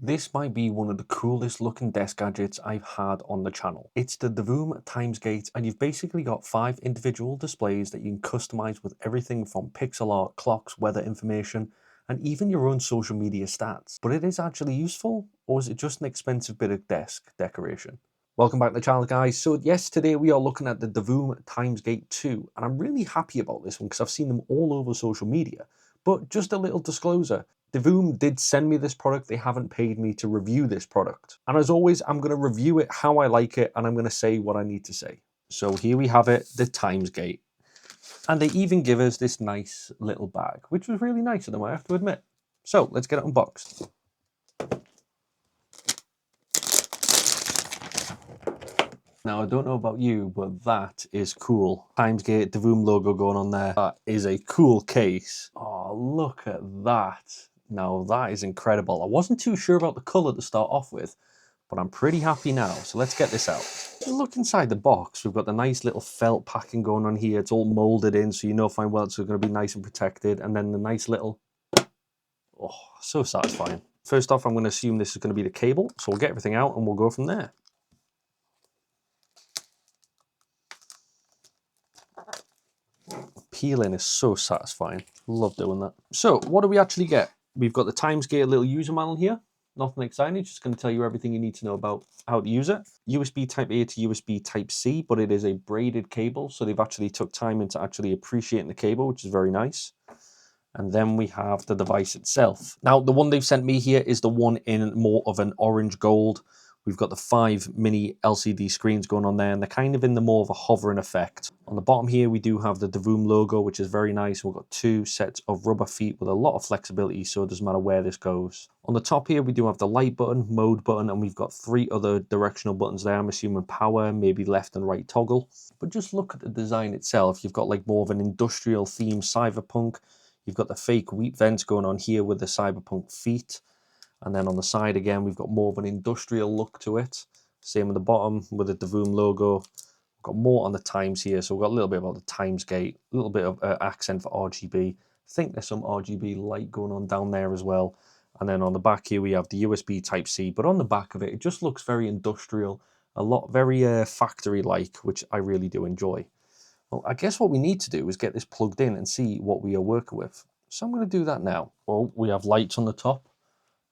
This might be one of the coolest looking desk gadgets I've had on the channel. It's the Divoom Timesgate, and you've basically got 5 individual displays that you can customize with everything from pixel art, clocks, weather information, and even your own social media stats. But it is actually useful, or is it just an expensive bit of desk decoration? Welcome back to the channel, guys. So yes, today we are looking at the Divoom Timesgate 2, and I'm really happy about this one because I've seen them all over social media. But just a little disclosure, Divoom did send me this product. They haven't paid me to review this product. And as always, I'm going to review it how I like it, and I'm going to say what I need to say. So here we have it, the Timesgate. And they even give us this nice little bag, which was really nice of them, I have to admit. So let's get it unboxed. Now, I don't know about you, but that is cool. Timesgate, Divoom logo going on there. That is a cool case. Oh, look at that. Now, that is incredible. I wasn't too sure about the colour to start off with, but I'm pretty happy now. So let's get this out. Look inside the box. We've got the nice little felt packing going on here. It's all moulded in, so you know fine well it's going to be nice and protected. And then the nice little... Oh, so satisfying. First off, I'm going to assume this is going to be the cable. So we'll get everything out and we'll go from there. Peeling is so satisfying. Love doing that. So what do we actually get? We've got the Timesgate little user manual here. Nothing exciting, just going to tell you everything you need to know about how to use it. USB type A to USB type C, but it is a braided cable, so they've actually took time into actually appreciating the cable, which is very nice. And then we have the device itself. Now, the one they've sent me here is the one in more of an orange gold. We've got the 5 mini LCD screens going on there, and they're kind of in the more of a hovering effect. On the bottom here, we do have the Divoom logo, which is very nice. We've got 2 sets of rubber feet with a lot of flexibility, so it doesn't matter where this goes. On the top here, we do have the light button, mode button, and we've got 3 other directional buttons there. I'm assuming power, maybe left and right toggle. But just look at the design itself. You've got like more of an industrial theme, cyberpunk. You've got the fake wheat vents going on here with the cyberpunk feet. And then on the side again, we've got more of an industrial look to it. Same at the bottom with the Divoom logo. We've got more on the times here. So we've got a little bit about the Timesgate, a little bit of accent for RGB. I think there's some RGB light going on down there as well. And then on the back here, we have the USB Type-C. But on the back of it, it just looks very industrial, very factory-like, which I really do enjoy. Well, I guess what we need to do is get this plugged in and see what we are working with. So I'm going to do that now. Well, we have lights on the top.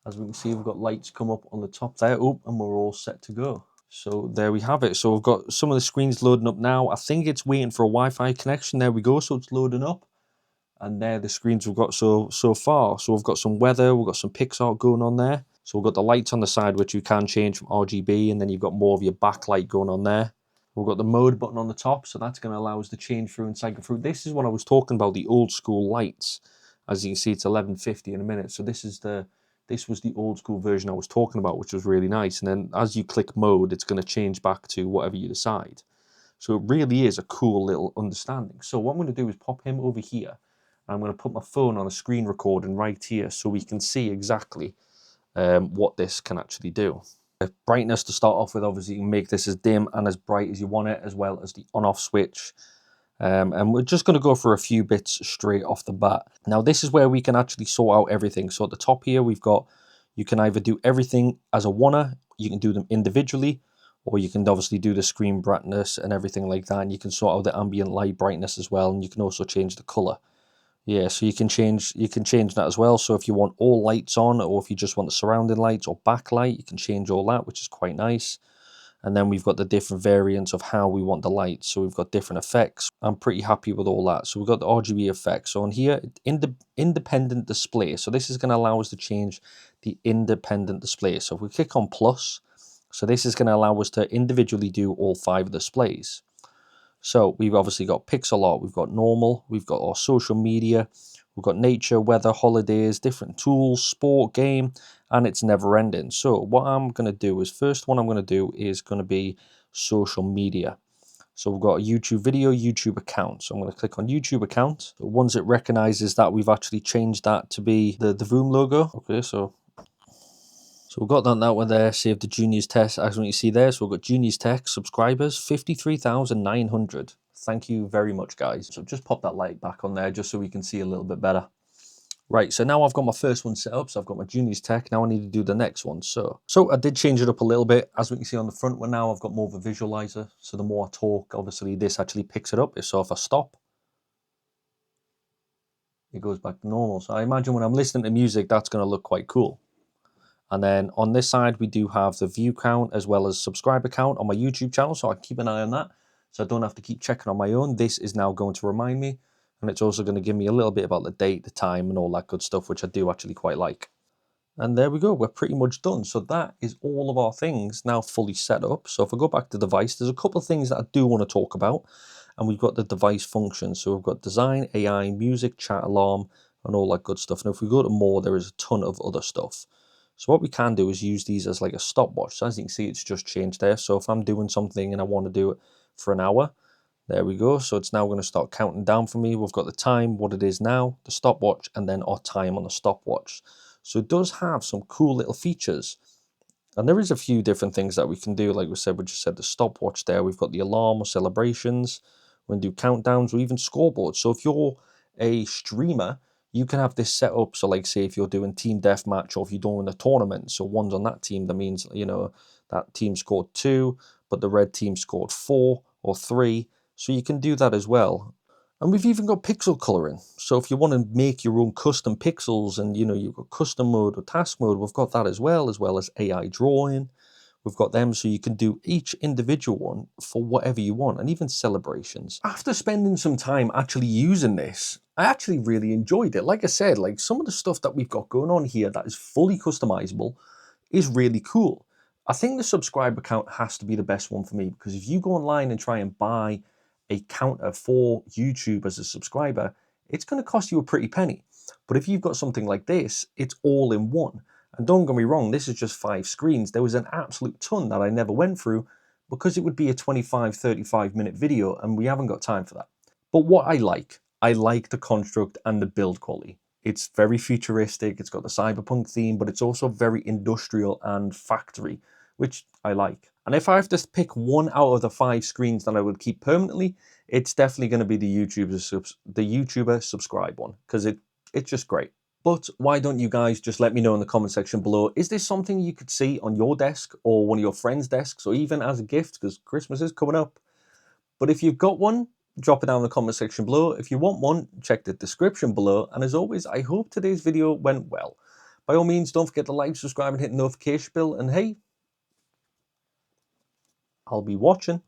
As we can see, we've got lights come up on the top there. Oh, and we're all set to go. So there we have it. So we've got some of the screens loading up now. I think it's waiting for a Wi-Fi connection. There we go. So it's loading up. And there are the screens we've got so far. So we've got some weather. We've got some pixel going on there. So we've got the lights on the side, which you can change from RGB. And then you've got more of your backlight going on there. We've got the mode button on the top. So that's going to allow us to change through and cycle through. This is what I was talking about, the old school lights. As you can see, it's 1150 in a minute. So this was the old school version I was talking about, which was really nice. And then as you click mode, it's going to change back to whatever you decide. So it really is a cool little understanding. So what I'm going to do is pop him over here. I'm going to put my phone on a screen recording right here so we can see exactly what this can actually do. The brightness to start off with, obviously you can make this as dim and as bright as you want it, as well as the on-off switch. And we're just going to go for a few bits straight off the bat. Now, this is where we can actually sort out everything. So at the top here, we've got, you can either do everything as a oneer, you can do them individually, or you can obviously do the screen brightness and everything like that. And you can sort out the ambient light brightness as well. And you can also change the color. Yeah, so you can change that as well. So if you want all lights on, or if you just want the surrounding lights or backlight, you can change all that, which is quite nice. And then we've got the different variants of how we want the lights. So we've got different effects. I'm pretty happy with all that. So we've got the RGB effects. So on here, independent display. So this is going to allow us to change the independent display. So if we click on plus, so this is going to allow us to individually do all 5 displays. So we've obviously got pixel art, we've got normal, we've got our social media, we've got nature, weather, holidays, different tools, sport, game, and it's never ending. So what I'm going to do is, first one I'm going to do is going to be social media. So we've got a YouTube video, YouTube account. So I'm going to click on YouTube account. So once it recognizes that we've actually changed that to be the Divoom logo. Okay, so we've got that now there, save the juniors test, as you see there. So we've got juniors tech subscribers, 53,900. Thank you very much, guys. So just pop that light back on there just so we can see a little bit better. Right, so now I've got my first one set up, so I've got my Genius Tech. Now I need to do the next one. So I did change it up a little bit. As we can see on the front one now, I've got more of a visualizer. So the more I talk, obviously this actually picks it up. So if I stop, it goes back to normal. So I imagine when I'm listening to music, that's going to look quite cool. And then on this side, we do have the view count as well as subscriber count on my YouTube channel. So I keep an eye on that. So I don't have to keep checking on my own. This is now going to remind me. And it's also going to give me a little bit about the date, the time, and all that good stuff, which I do actually quite like. And there we go, we're pretty much done. So that is all of our things now fully set up. So if I go back to device, there's a couple of things that I do want to talk about. And we've got the device functions. So we've got design, AI, music, chat, alarm, and all that good stuff. And if we go to more, there is a ton of other stuff. So what we can do is use these as like a stopwatch. So as you can see, it's just changed there. So if I'm doing something and I want to do it for an hour, there we go. So it's now going to start counting down for me. We've got the time, what it is now, the stopwatch, and then our time on the stopwatch. So it does have some cool little features. And there is a few different things that we can do. Like we said, we just said the stopwatch there. We've got the alarm or celebrations. We can do countdowns or even scoreboards. So if you're a streamer, you can have this set up. So like say if you're doing team deathmatch or if you're doing a tournament. So one's on that team, that means, you know, that team scored 2, but the red team scored 4 or 3. So you can do that as well. And we've even got pixel coloring. So if you want to make your own custom pixels and, you know, you've got custom mode or task mode, we've got that as well as AI drawing. We've got them so you can do each individual one for whatever you want and even celebrations. After spending some time actually using this, I actually really enjoyed it. Like I said, like some of the stuff that we've got going on here that is fully customizable is really cool. I think the subscriber count has to be the best one for me because if you go online and try and buy a counter for YouTube as a subscriber, it's going to cost you a pretty penny. But if you've got something like this, it's all in one. And don't get me wrong, this is just 5 screens. There was an absolute ton that I never went through because it would be a 25, 35-minute video and we haven't got time for that. But what I like the construct and the build quality. It's very futuristic, it's got the cyberpunk theme, but it's also very industrial and factory, which I like. And if I have to pick one out of the 5 screens that I would keep permanently, it's definitely going to be the YouTuber subscribe one, because it's just great. But why don't you guys just let me know in the comment section below, is this something you could see on your desk or one of your friends' desks or even as a gift, because Christmas is coming up. But if you've got one, drop it down in the comment section below. If you want one, check the description below. And as always, I hope today's video went well. By all means, don't forget to like, subscribe, and hit the notification bell. And hey, I'll be watching.